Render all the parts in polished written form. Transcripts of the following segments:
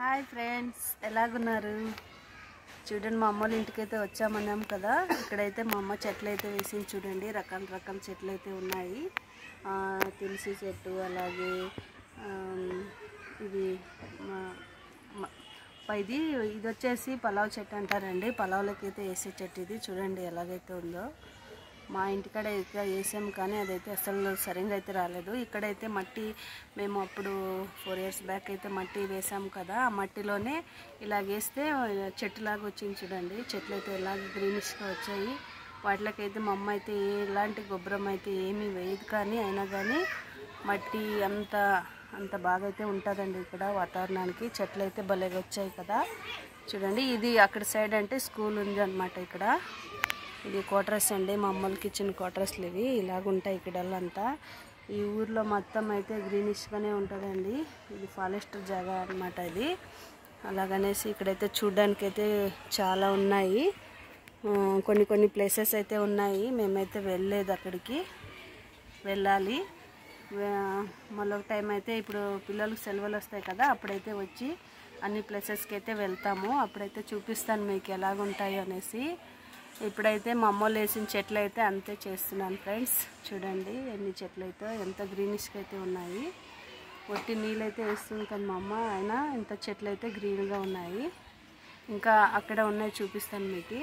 Hi friends, ఎలాగున్నారు? చూడండి, మా అమ్మోళ్ళ ఇంటికైతే వచ్చామన్నాం కదా. ఇక్కడైతే మా అమ్మ చెట్లు అయితే వేసింది. చూడండి, రకాల రకాల చెట్లు అయితే ఉన్నాయి. తులసి చెట్టు, అలాగే ఇది ఇది వచ్చేసి పలావ్ చెట్టు అంటారండి. పలావ్లకి అయితే వేసే చెట్టు ఇది. చూడండి ఎలాగైతే ఉందో. మా ఇంటికాడ అయితే వేసాం, కానీ అదైతే అసలు సరిగ్గా అయితే రాలేదు. ఇక్కడైతే మట్టి మేము అప్పుడు 4 years బ్యాక్ అయితే మట్టి వేసాం కదా. ఆ మట్టిలోనే ఇలా వేస్తే చెట్టులాగా వచ్చింది. చూడండి, చెట్లు అయితే ఎలాగ గ్రీనిష్గా వచ్చాయి. వాటికైతే మా అమ్మ అయితే ఎలాంటి గొబ్బరం అయితే ఏమీ వేయదు, కానీ అయినా కానీ మట్టి అంత బాగా అయితే ఉంటుందండి ఇక్కడ వాతావరణానికి. చెట్లు అయితే భలేగా వచ్చాయి కదా. చూడండి, ఇది అక్కడ సైడ్ అంటే స్కూల్ ఉంది అన్నమాట. ఇక్కడ ఇది క్వార్టర్స్ అండి, మా అమ్మలకి ఇచ్చిన క్వార్టర్స్లు ఇవి. ఇలాగుంటాయి ఇక్కడల్లంతా. ఈ ఊర్లో మొత్తం అయితే గ్రీనిష్గానే ఉంటుందండి. ఇది ఫారెస్ట్ జాగా అన్నమాట ఇది. అలాగనేసి ఇక్కడైతే చూడ్డానికి అయితే చాలా ఉన్నాయి. కొన్ని ప్లేసెస్ అయితే ఉన్నాయి. మేమైతే వెళ్ళలేదు, అక్కడికి వెళ్ళాలి. మళ్ళొక టైం అయితే ఇప్పుడు పిల్లలకు సెలవులు వస్తాయి కదా, అప్పుడైతే వచ్చి అన్ని ప్లేసెస్కి అయితే వెళ్తాము. అప్పుడైతే చూపిస్తాను మీకు ఎలాగుంటాయో అనేసి. ఇప్పుడైతే మా అమ్మోళ్ళు వేసిన చెట్లు అయితే అంతే చేస్తున్నాను ఫ్రెండ్స్. చూడండి ఎన్ని చెట్లు అయితే ఎంత గ్రీనిష్గా అయితే ఉన్నాయి. ఒట్టి నీళ్ళు అయితే వేస్తుంది కానీ మా అమ్మ, అయినా ఇంత చెట్లు అయితే గ్రీన్గా ఉన్నాయి. ఇంకా అక్కడ ఉన్నాయి, చూపిస్తాను మీకు.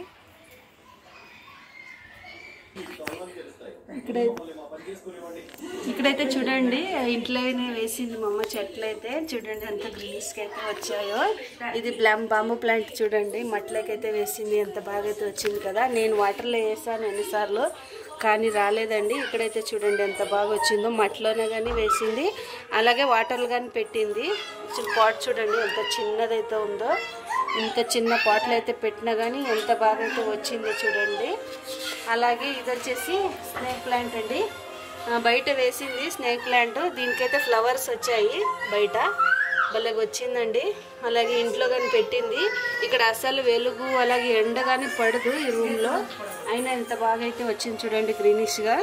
ఇక్కడైతే చూడండి, ఇంట్లోనే వేసింది మా అమ్మ చెట్లు అయితే. చూడండి ఎంత గ్రీన్స్కి అయితే వచ్చాయో. ఇది బాంబు ప్లాంట్. చూడండి మట్టిలోకి అయితే వేసింది, ఎంత బాగా అయితే వచ్చింది కదా. నేను వాటర్లో వేసాను ఎన్నిసార్లు, కానీ రాలేదండి. ఇక్కడైతే చూడండి ఎంత బాగా వచ్చిందో. మట్టిలోనే కానీ వేసింది, అలాగే వాటర్లో కానీ పెట్టింది. పాట్ చూడండి ఎంత చిన్నదైతే ఉందో. ఇంత చిన్న పాటలు అయితే పెట్టినా కానీ ఎంత బాగా అయితే వచ్చింది చూడండి. అలాగే ఇది వచ్చేసి స్నేక్ ప్లాంట్ అండి. బయట వేసింది స్నేక్ ప్లాంట్. దీనికైతే ఫ్లవర్స్ వచ్చాయి బయట, భలేగా వచ్చిందండి. అలాగే ఇంట్లో కానీ పెట్టింది. ఇక్కడ అసలు వెలుగు అలాగే ఎండ కానీ పడదు ఈ రూమ్లో, అయినా ఎంత బాగా అయితే వచ్చింది చూడండి గ్రీనిష్గా.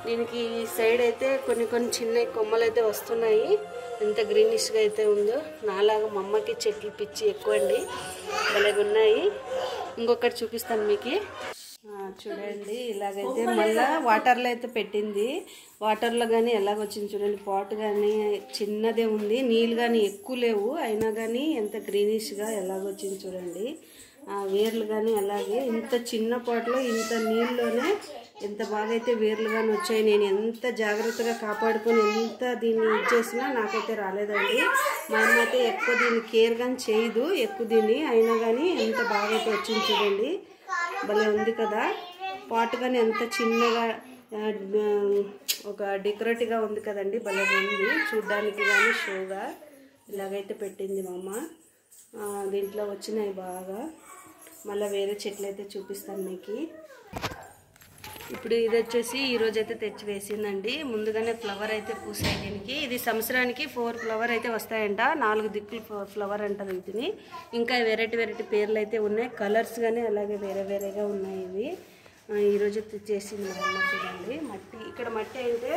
దీనికి సైడ్ అయితే కొన్ని చిన్న కొమ్మలు అయితే వస్తున్నాయి. ఎంత గ్రీనిష్గా అయితే ఉందో. నాలాగా మా అమ్మకి చెట్లు పిచ్చి ఎక్కువ అండి, భలేగా ఉన్నాయి. ఇంకొకటి చూపిస్తాను మీకు. చూడండి ఇలాగైతే మళ్ళీ వాటర్లో అయితే పెట్టింది. వాటర్లో కానీ ఎలాగొచ్చింది చూడండి. పాట్ కానీ చిన్నదే ఉంది, నీళ్ళు కానీ ఎక్కువ లేవు, అయినా కానీ ఎంత గ్రీనిష్గా ఎలాగొచ్చింది చూడండి. వేర్లు కానీ అలాగే ఇంత చిన్న పాట్లో ఇంత నీళ్ళలోనే ఎంత బాగా అయితే వేర్లు కానీ వచ్చాయి. నేను ఎంత జాగ్రత్తగా కాపాడుకొని ఎంత దీన్ని ఇచ్చేసినా నాకైతే రాలేదండి. మా అమ్మ అయితే ఎక్కువ దీన్ని కేర్ కానీ చేయదు ఎక్కువ దీన్ని, అయినా కానీ ఎంత బాగా అయితే వచ్చింది చూడండి. భలే ఉంది కదా. పాట్ కానీ ఎంత చిన్నగా ఒక డెకరేటివ్గా ఉంది కదండి, భలే ఉంది చూడ్డానికి కానీ షోగా. ఇలాగైతే పెట్టింది మా అమ్మ. దీంట్లో వచ్చినాయి బాగా. మళ్ళీ వేరే చెట్లు అయితే చూపిస్తాను మీకు. ఇప్పుడు ఇది వచ్చేసి ఈరోజైతే తెచ్చి వేసిందండి. ముందుగానే ఫ్లవర్ అయితే పూసాయి దీనికి. ఇది సంవత్సరానికి 4 ఫ్లవర్ అయితే వస్తాయంట. 4 దిక్కులు ఫ్లవర్ అంటారు వీటిని. ఇంకా వెరైటీ పేర్లు అయితే ఉన్నాయి. కలర్స్ కానీ అలాగే వేరేగా ఉన్నాయి ఇవి. ఈరోజు తెచ్చేసింది మా అమ్మ. చూడండి మట్టి, ఇక్కడ మట్టి అయితే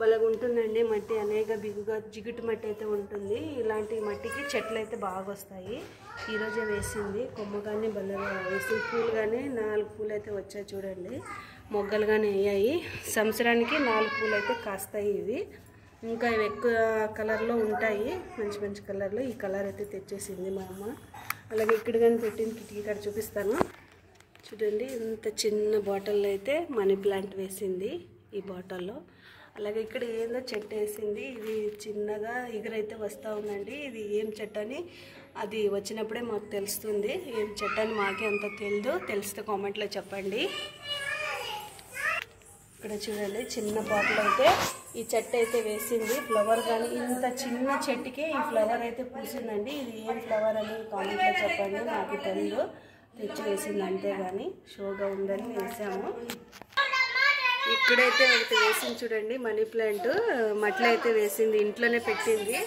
భలేగా ఉంటుందండి. మట్టి అనేక బిగుగా జిగుటు మట్టి అయితే ఉంటుంది. ఇలాంటి మట్టికి చెట్లు అయితే బాగా వస్తాయి. ఈరోజే వేసింది. కొమ్మ కానీ భలేగా వేసి, పూలు కానీ 4 పూలు అయితే వచ్చాయి చూడండి. మొగ్గలు కానీ అయ్యాయి. సంవత్సరానికి 4 పూలు అయితే కాస్తాయి ఇవి. ఇంకా ఇవి ఎక్కువ కలర్లో ఉంటాయి, మంచి కలర్లో. ఈ కలర్ అయితే తెచ్చేసింది మా అమ్మ. అలాగే ఇక్కడ కానీ పెట్టింది, కిటికీ కాడ చూపిస్తాను. చూడండి ఇంత చిన్న బాటిల్లో అయితే మనీ ప్లాంట్ వేసింది ఈ బాటిల్లో. అలాగే ఇక్కడ ఏందో చెట్టు వేసింది. ఇది చిన్నగా ఎగురైతే వస్తూ ఉందండి. ఇది ఏం చెట్టు అని అది వచ్చినప్పుడే మాకు తెలుస్తుంది. ఏం చెట్టు అని మాకే అంత తెలియదు, తెలిస్తే కామెంట్లో చెప్పండి. ఇక్కడ చూడండి చిన్న బాటిల్ అయితే ఈ చెట్టు అయితే వేసింది. ఫ్లవర్ కానీ ఇంత చిన్న చెట్టుకే ఈ ఫ్లవర్ అయితే పూసిందండి. ఇది ఏం ఫ్లవర్ అని కామెంట్లో చెప్పండి, నాకు తెలియదు. తెచ్చి వేసింది అంతే, కానీ షోగా ఉందని వేసాము. ఇక్కడైతే ఒకటి వేసింది చూడండి, మనీ ప్లాంట్. మట్టిలో అయితే వేసింది, ఇంట్లోనే పెట్టింది.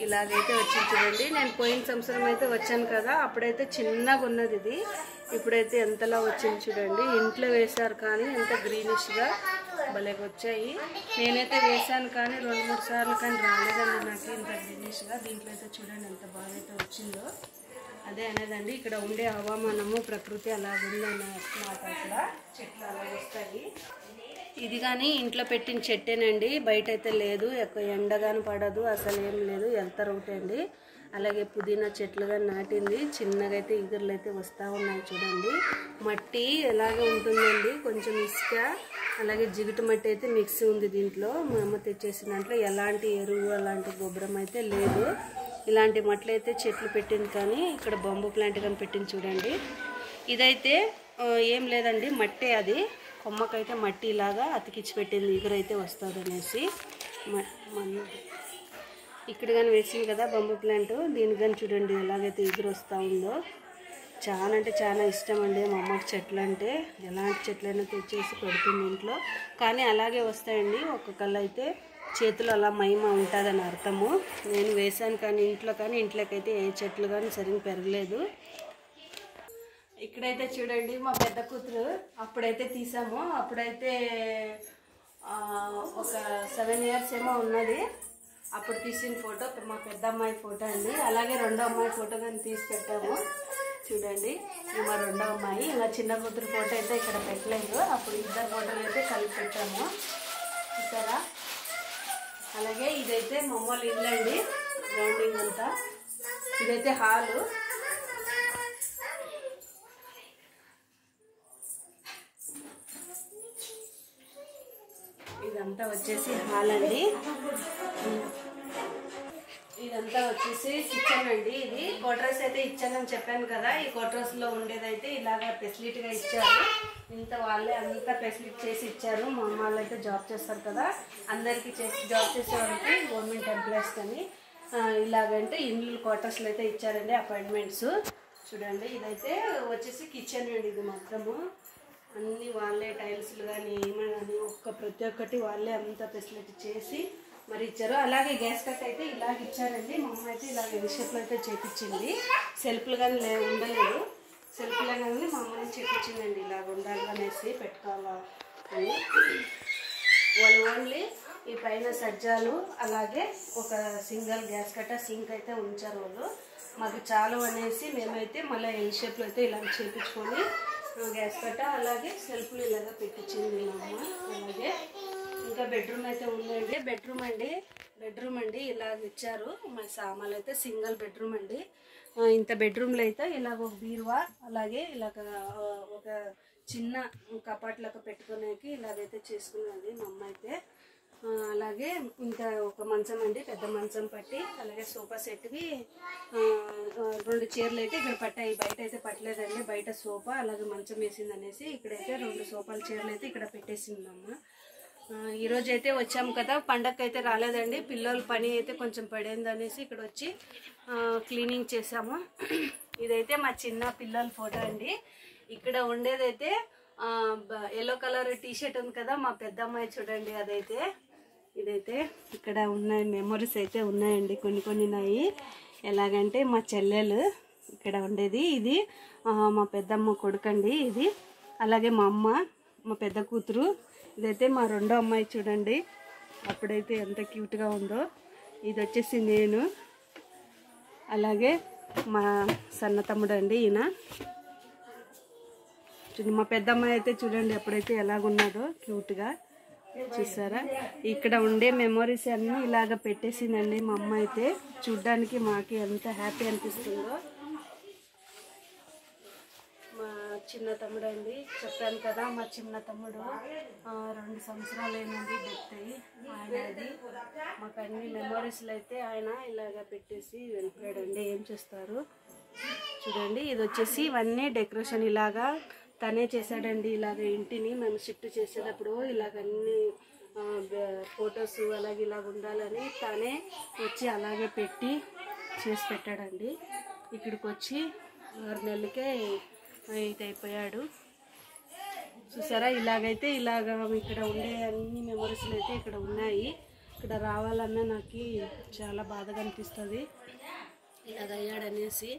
ఇలాగైతే వచ్చింది చూడండి. నేను పోయిన సంవత్సరం అయితే వచ్చాను కదా, అప్పుడైతే చిన్నగా ఉన్నది ఇది. ఇప్పుడైతే ఎంతలా వచ్చింది చూడండి. ఇంట్లో వేశారు కానీ ఎంత గ్రీనిష్గా భలేగా వచ్చాయి. నేనైతే వేసాను కానీ 2-3 సార్లు కానీ రాలేదండి నాకు ఇంత గ్రీనిష్గా. దీంట్లో అయితే చూడండి ఎంత బాగా అయితే వచ్చిందో. అదే అనేదండి, ఇక్కడ ఉండే హవామానము ప్రకృతి అలాగుందన్నమాట. ఇక్కడ చెట్లు అలా వస్తాయి. ఇది కానీ ఇంట్లో పెట్టిన చెట్టేనండి, బయట అయితే లేదు. ఎక్కువ ఎండగాని పడదు, అసలు ఏం లేదు. వెళ్తారు ఒకటండి. అలాగే పుదీనా చెట్లు కానీ నాటింది. చిన్నగా అయితే ఈగర్లు అయితే వస్తూ ఉన్నాయి చూడండి. మట్టి ఎలాగే ఉంటుందండి, కొంచెం ఇసుక అలాగే జిగుటు మట్టి అయితే మిక్స్ ఉంది దీంట్లో. మా అమ్మ తెచ్చేసిన దాంట్లో ఎలాంటి ఎరువు అలాంటి గొబ్బరం అయితే లేదు. ఇలాంటి మట్లు అయితే చెట్లు పెట్టింది. కానీ ఇక్కడ బాంబూ ప్లాంట్ కానీ పెట్టింది చూడండి. ఇదైతే ఏం లేదండి, మట్టే. అది కొమ్మకైతే మట్టి ఇలాగా అతికిచ్చి పెట్టింది, ఎగురైతే వస్తుంది అనేసి. ఇక్కడ కానీ వేసింది కదా బాంబూ ప్లాంట్, దీనికి కానీ చూడండి ఎలాగైతే ఎగురు వస్తూ ఉందో. చాలా అంటే చాలా ఇష్టం అండి మా అమ్మకి చెట్లు అంటే. ఎలాంటి చెట్లైనా తెచ్చేసి పెడుతుంది ఇంట్లో. కానీ అలాగే వస్తాయండి, ఒక్కొక్కళ్ళు అయితే చేతులు అలా మహిమ ఉంటుందని అర్థము. నేను వేసాను కానీ ఇంట్లోకైతే ఏ చెట్లు కానీ సరిగ్గా పెరగలేదు. ఇక్కడైతే చూడండి మా పెద్ద కూతురు అప్పుడైతే తీసాము. అప్పుడైతే ఒక 7 years ఏమో ఉన్నది. అప్పుడు తీసిన ఫోటో మా పెద్ద అమ్మాయి ఫోటో అండి. అలాగే రెండో అమ్మాయి ఫోటో కానీ తీసి పెట్టాము చూడండి. ఇది మా రెండో అమ్మాయి. ఇలా చిన్న కూతురు ఫోటో అయితే ఇక్కడ పెట్టలేదు. అప్పుడు ఇద్దరు ఫోటోలు అయితే కలిపి పెట్టాము చూసారా. అలాగే ఇదైతే మమ్మల్ని ఇల్లు అండి, గ్రౌండింగ్ అంతా. ఇదైతే హాలు. ఇదంతా వచ్చేసి హాల్ అండి. ఇదంతా వచ్చేసి కిచెన్ అండి. ఇది క్వార్టర్స్ అయితే ఇచ్చానని చెప్పాను కదా. ఈ క్వార్టర్స్ లో ఉండేదైతే ఇలాగా ఫెసిలిటీగా ఇచ్చారు. ఇంత వాళ్ళే అంతా ఫెసిలిటీ చేసి ఇచ్చారు. మా అమ్మ వాళ్ళు అయితే జాబ్ చేస్తారు కదా, అందరికీ జాబ్ చేసే వాళ్ళకి గవర్నమెంట్ ఎంప్లాయీస్ కానీ ఇలాగంటే ఇల్లు క్వార్టర్స్లో అయితే ఇచ్చారండి, అపాయింట్మెంట్స్. చూడండి ఇదైతే వచ్చేసి కిచెన్ అండి. ఇది మొత్తము అన్నీ వాళ్ళే, టైల్స్లు కానీ ఏమైనా కానీ ప్రతి ఒక్కటి వాళ్ళే అంతా ఫెసిలిటీ చేసి మరి ఇచ్చారు. అలాగే గ్యాస్ కట్ అయితే ఇలాగ ఇచ్చారండి. మా అమ్మ అయితే ఇలాగ ఎడిషేప్లో అయితే చేపించింది. సెల్ఫ్లు కానీ ఉండలేదు. సెల్ఫ్లో కానీ మా అమ్మని చేపించిందండి, ఇలాగ ఉండాలి అనేసి పెట్టుకోవాలా అని. వాళ్ళు ఓన్లీ ఈ పైన సజ్జాలు అలాగే ఒక సింగిల్ గ్యాస్ కట్ట సింక్ అయితే ఉంచారు వాళ్ళు. మాకు చాలు అనేసి మేమైతే మళ్ళీ ఎల్ షేప్లో అయితే ఇలా చేపించుకొని గ్యాస్ కట్ట అలాగే సెల్ఫ్లు ఇలాగా పెట్టించింది మా అమ్మ. అలాగే ఇంకా బెడ్రూమ్ అయితే ఉందండి. బెడ్రూమ్ అండి ఇలాగ ఇచ్చారు. మా సామాన్లు అయితే సింగిల్ బెడ్రూమ్ అండి. ఇంత బెడ్రూమ్లో అయితే ఇలాగ ఒక బీరువా అలాగే ఇలాగ ఒక చిన్న కపాట్లకు పెట్టుకునేకి ఇలాగైతే చేసుకున్నది మా అమ్మ అయితే. అలాగే ఇంకా ఒక మంచం అండి, పెద్ద మంచం పట్టి అలాగే సోఫా సెట్వి 2 చైర్లు అయితే ఇక్కడ పట్టాయి. బయట అయితే పట్టలేదండి, బయట సోఫా అలాగే మంచం వేసింది అనేసి ఇక్కడైతే 2 సోఫాల చైర్లు అయితే ఇక్కడ పెట్టేసింది అమ్మ. ఈరోజు అయితే వచ్చాము కదా, పండగకి అయితే రాలేదండి. పిల్లల పని అయితే కొంచెం పడింది అనేసి ఇక్కడ వచ్చి క్లీనింగ్ చేసాము. ఇదైతే మా చిన్న పిల్లల ఫోటో అండి. ఇక్కడ ఉండేదైతే ఎల్లో కలర్ టీషర్ట్ ఉంది కదా మా పెద్ద అమ్మాయి చూడండి. అదైతే ఇదైతే ఇక్కడ ఉన్నాయి, మెమొరీస్ అయితే ఉన్నాయండి, కొన్ని ఉన్నాయి. ఎలాగంటే మా చెల్లెలు ఇక్కడ ఉండేది. ఇది మా పెద్దమ్మ కొడుకండి ఇది. అలాగే మా అమ్మ, మా పెద్ద కూతురు. ఇదైతే మా రెండో అమ్మాయి చూడండి, అప్పుడైతే ఎంత క్యూట్గా ఉందో. ఇది వచ్చేసి నేను. అలాగే మా సన్న తమ్ముడు అండి ఈయన. మా పెద్ద అమ్మాయి అయితే చూడండి అప్పుడైతే ఎలాగున్నదో క్యూట్గా, చూసారా. ఇక్కడ ఉండే మెమొరీస్ అన్నీ ఇలాగ పెట్టేసిందండి మా అమ్మ అయితే. చూడ్డానికి మాకు ఎంత హ్యాపీ అనిపిస్తుందో. మా చిన్న తమ్ముడు అండి, చెప్పాను కదా మా చిన్న తమ్ముడు 2 సంవత్సరాలు అయినండి డెత్ అయ్యి. ఆయనది మాకు అన్ని మెమొరీస్లు అయితే ఆయన ఇలాగ పెట్టేసి వెళ్ళిపోయాడండి. ఏం చేస్తారు చూడండి. ఇది వచ్చేసి ఇవన్నీ డెకరేషన్ ఇలాగా తనే చేశాడండి. ఇలాగ ఇంటిని మేము షిఫ్ట్ చేసేటప్పుడు ఇలాగన్నీ ఫొటోస్ అలాగే ఇలాగ ఉండాలని తనే వచ్చి అలాగే పెట్టి చేసి పెట్టాడండి. ఇక్కడికి వచ్చి 6 నెలలకే ఇది అయిపోయాడు. చూసారా ఇలాగైతే ఇలాగ ఇక్కడ ఉండే అన్ని మెమొరీస్లు అయితే ఇక్కడ ఉన్నాయి. ఇక్కడ రావాలన్నా నాకు చాలా బాధగా అనిపిస్తుంది, ఇలాగ అయ్యాడనేసి.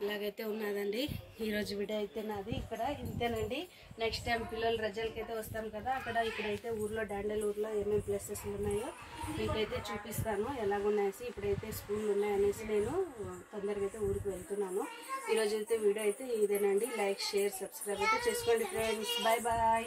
ఇలాగైతే ఉన్నదండి ఈరోజు వీడియో అయితే నాది. ఇక్కడ ఇంతేనండి. నెక్స్ట్ టైం పిల్లలు రజలకి అయితే వస్తాం కదా, ఇక్కడైతే ఊర్లో డాండల్ ఊర్లో ఏమేమి ప్లేసెస్ ఉన్నాయో మీకైతే చూపిస్తాను ఎలాగున్నాయేసి. ఇప్పుడైతే స్కూల్ ఉన్నాయనేసి నేను తొందరగా అయితే ఊరికి వెళ్తున్నాను. ఈరోజు అయితే వీడియో అయితే ఇదేనండి. లైక్ షేర్ సబ్స్క్రైబ్ అయితే చేసుకోండి ఫ్రెండ్స్. Bye bye.